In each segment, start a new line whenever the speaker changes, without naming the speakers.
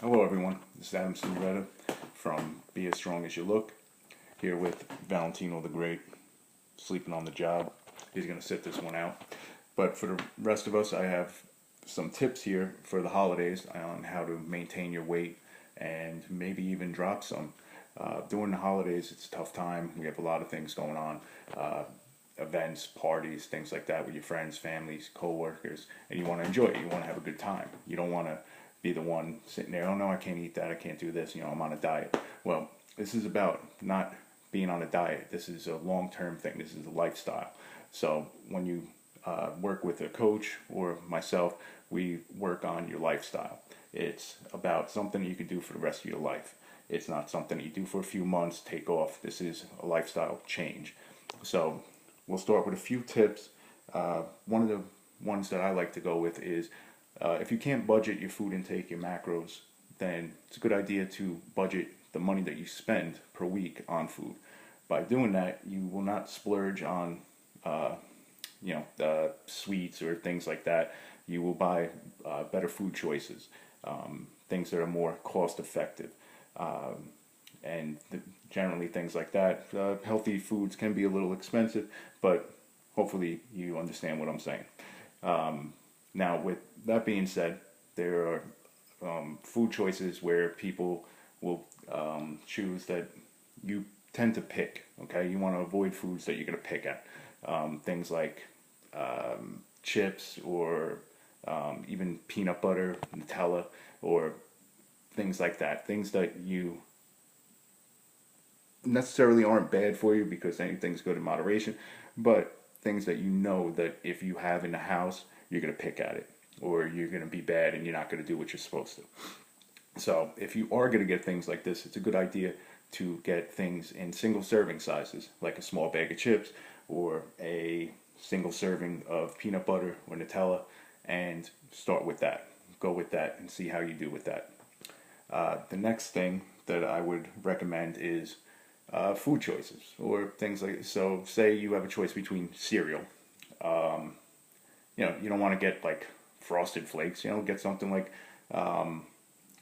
Hello everyone, this is Adam Silveretta from Be As Strong As You Look, here with Valentino the Great, sleeping on the job. He's going to sit this one out. But for the rest of us, I have some tips here for the holidays on how to maintain your weight and maybe even drop some. During the holidays, it's a tough time. We have a lot of things going on. Events, parties, things like that with your friends, families, co-workers, and you want to enjoy it. You want to have a good time. You don't want to be the one sitting there, oh no, I can't eat that, I can't do this, I'm on a diet. Well, this is about not being on a diet. This is a long-term thing. This is a lifestyle. So when you work with a coach or myself, we work on your lifestyle. It's about something you can do for the rest of your life. It's not something that you do for a few months, take off. This is a lifestyle change. So we'll start with a few tips. One of the ones that I like to go with is if you can't budget your food intake, your macros, then it's a good idea to budget the money that you spend per week on food. By doing that, you will not splurge on, sweets or things like that. You will buy better food choices, things that are more cost effective. And generally things like that. Healthy foods can be a little expensive, but hopefully you understand what I'm saying. Now, with that being said, there are food choices where people will choose that you tend to pick. Okay, you want to avoid foods that you're going to pick at. Things like chips or even peanut butter, Nutella, or things like that. Things that you necessarily aren't bad for you because anything's good in moderation, but things that you know that if you have in the house, you're going to pick at it, or you're going to be bad and you're not going to do what you're supposed to. So if you are going to get things like this, it's a good idea to get things in single serving sizes, like a small bag of chips or a single serving of peanut butter or Nutella, and start with that. Go with that and see how you do with that. The next thing that I would recommend is food choices or things like, so say you have a choice between cereal. You don't want to get like Frosted Flakes, get something like, I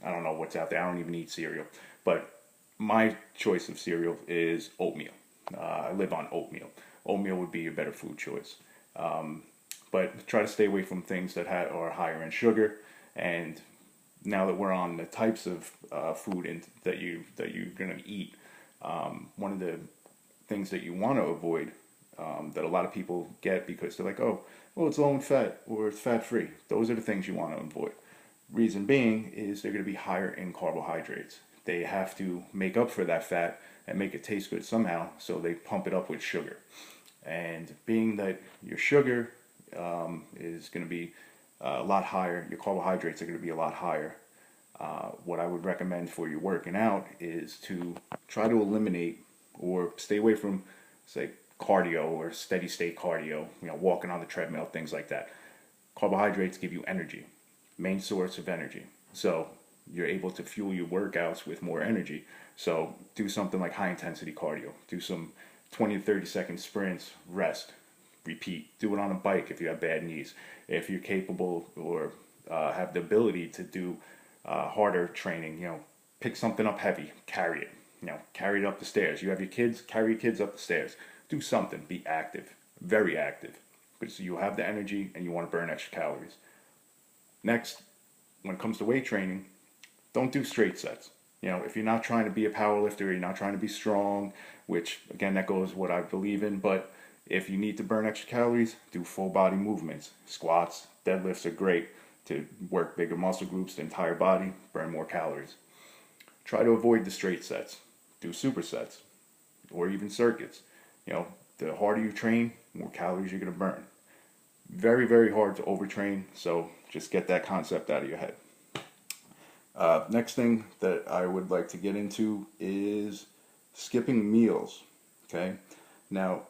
don't know what's out there. I don't even eat cereal. But my choice of cereal is oatmeal. I live on oatmeal. Oatmeal would be a better food choice. But try to stay away from things that are higher in sugar. And now that we're on the types of food that you're gonna eat, one of the things that you want to avoid, that a lot of people get because they're like, oh, well, it's low in fat or it's fat free. Those are the things you want to avoid. Reason being is they're going to be higher in carbohydrates. They have to make up for that fat and make it taste good somehow, so they pump it up with sugar. And being that your sugar is going to be a lot higher, your carbohydrates are going to be a lot higher. What I would recommend for you working out is to try to eliminate or stay away from, say, cardio or steady state cardio, walking on the treadmill, things like that. Carbohydrates give you energy, main source of energy. So you're able to fuel your workouts with more energy. So do something like high intensity cardio. Do some 20 to 30 second sprints, rest, repeat. Do it on a bike if you have bad knees. If you're capable or have the ability to do harder training, pick something up heavy, carry it. Carry it up the stairs. You have your kids, carry your kids up the stairs. Do something. Be active, very active, because you have the energy and you want to burn extra calories. Next, when it comes to weight training, don't do straight sets. If you're not trying to be a power lifter, you're not trying to be strong, which again, that goes what I believe in, but if you need to burn extra calories, do full body movements. Squats, deadlifts are great to work bigger muscle groups, the entire body, burn more calories. Try to avoid the straight sets. Do supersets or even circuits. The harder you train, more calories you're going to burn. Very, very hard to overtrain, so just get that concept out of your head. Next thing that I would like to get into is skipping meals. Okay, now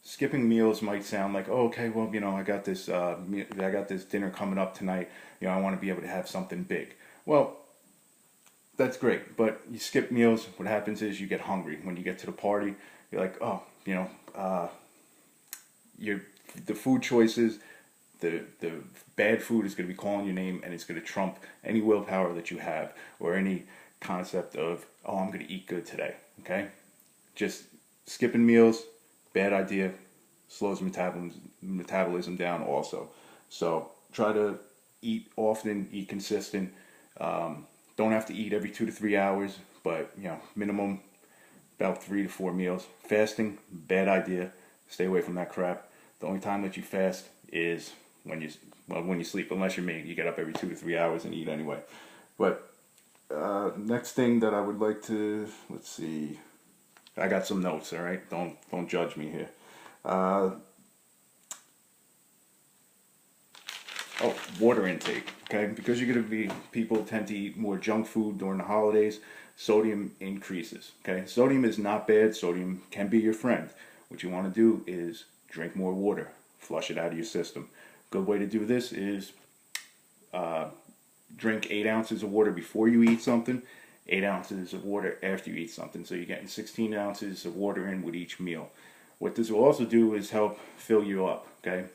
skipping meals might sound like, oh, okay, well, I got this dinner coming up tonight. I want to be able to have something big. Well, that's great, but you skip meals. What happens is you get hungry when you get to the party. You're like, oh, the food choices The bad food is going to be calling your name, and it's going to trump any willpower that you have, or any concept of, oh, I'm going to eat good today. Okay, just skipping meals, bad idea, slows metabolism down also. So try to eat often, eat consistent. Don't have to eat every 2 to 3 hours, but minimum about 3 to 4 meals. Fasting, bad idea. Stay away from that crap. The only time that you fast is when you sleep, unless you're me. You get up every 2 to 3 hours and eat anyway. But next thing that I would like to, let's see. I got some notes, all right? Don't judge me here. Water intake, okay? Because people tend to eat more junk food during the holidays, sodium increases, okay? Sodium is not bad. Sodium can be your friend. What you want to do is drink more water, flush it out of your system. Good way to do this is drink 8 ounces of water before you eat something, 8 ounces of water after you eat something. So you're getting 16 ounces of water in with each meal. What this will also do is help fill you up, okay?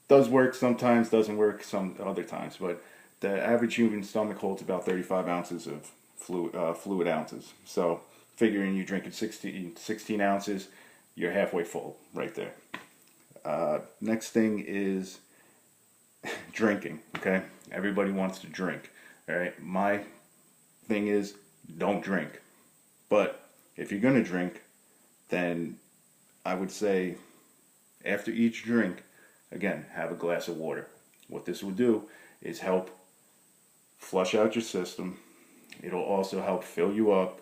Does work sometimes, doesn't work some other times, but the average human stomach holds about 35 ounces of fluid ounces. So figuring you're drinking 16 ounces, you're halfway full right there. Next thing is drinking, okay? Everybody wants to drink, all right? My thing is, don't drink. But if you're going to drink, then I would say after each drink, again, have a glass of water. What this will do is help flush out your system. It'll also help fill you up,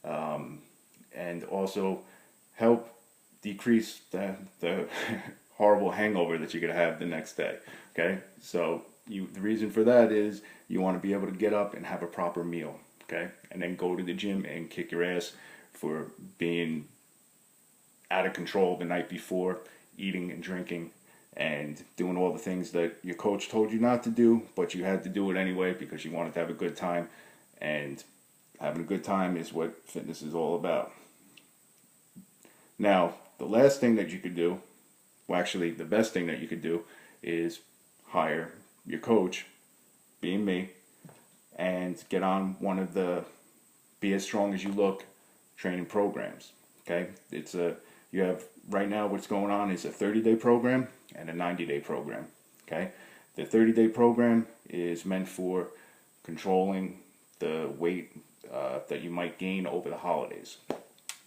and also help decrease the horrible hangover that you're going to have the next day. Okay, so the reason for that is you want to be able to get up and have a proper meal. Okay, and then go to the gym and kick your ass for being out of control the night before, eating and drinking and doing all the things that your coach told you not to do, but you had to do it anyway because you wanted to have a good time. And having a good time is what fitness is all about. Now, the last thing that you could do, well, actually, the best thing that you could do is hire your coach, being me, and get on one of the Be As Strong As You Look training programs. Okay, you have right now what's going on is a 30-day program and a 90-day program. Okay, the 30-day program is meant for controlling the weight that you might gain over the holidays.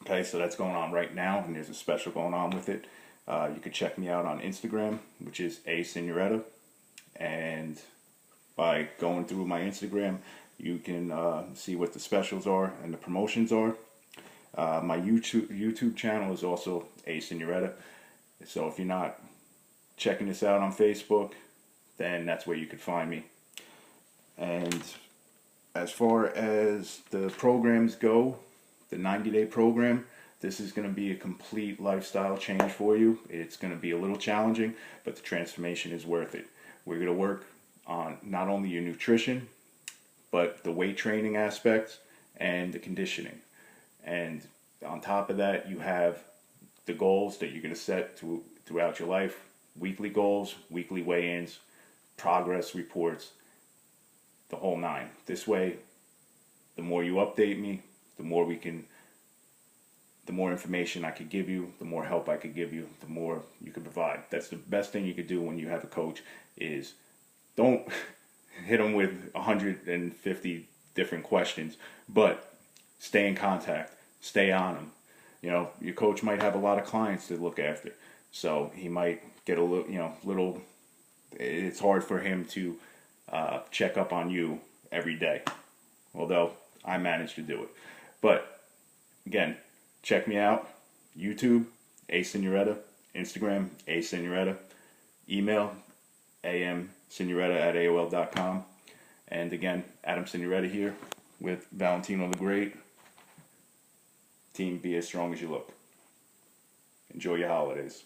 Okay, so that's going on right now, and there's a special going on with it. You can check me out on Instagram, which is asignoretta, and by going through my Instagram, you can see what the specials are and the promotions are. My YouTube channel is also asignoretta, so if you're not checking this out on Facebook, then that's where you could find me. And as far as the programs go, the 90-day program, this is going to be a complete lifestyle change for you. It's going to be a little challenging, but the transformation is worth it. We're going to work on not only your nutrition, but the weight training aspects and the conditioning. And on top of that, you have the goals that you're going to set throughout your life. Weekly goals, weekly weigh-ins, progress reports, the whole nine. This way, the more you update me, the more information I could give you, the more help I could give you, the more you can provide. That's the best thing you could do when you have a coach is don't hit them with 150 different questions, but stay in contact, stay on them. Your coach might have a lot of clients to look after, so he might get a little, it's hard for him to check up on you every day, although I managed to do it. But again, check me out. YouTube, asignoretta. Instagram, asignoretta. Email, amsignoretta@aol.com. And again, Adam Signoretta here with Valentino the Great. Team Be As Strong As You Look. Enjoy your holidays.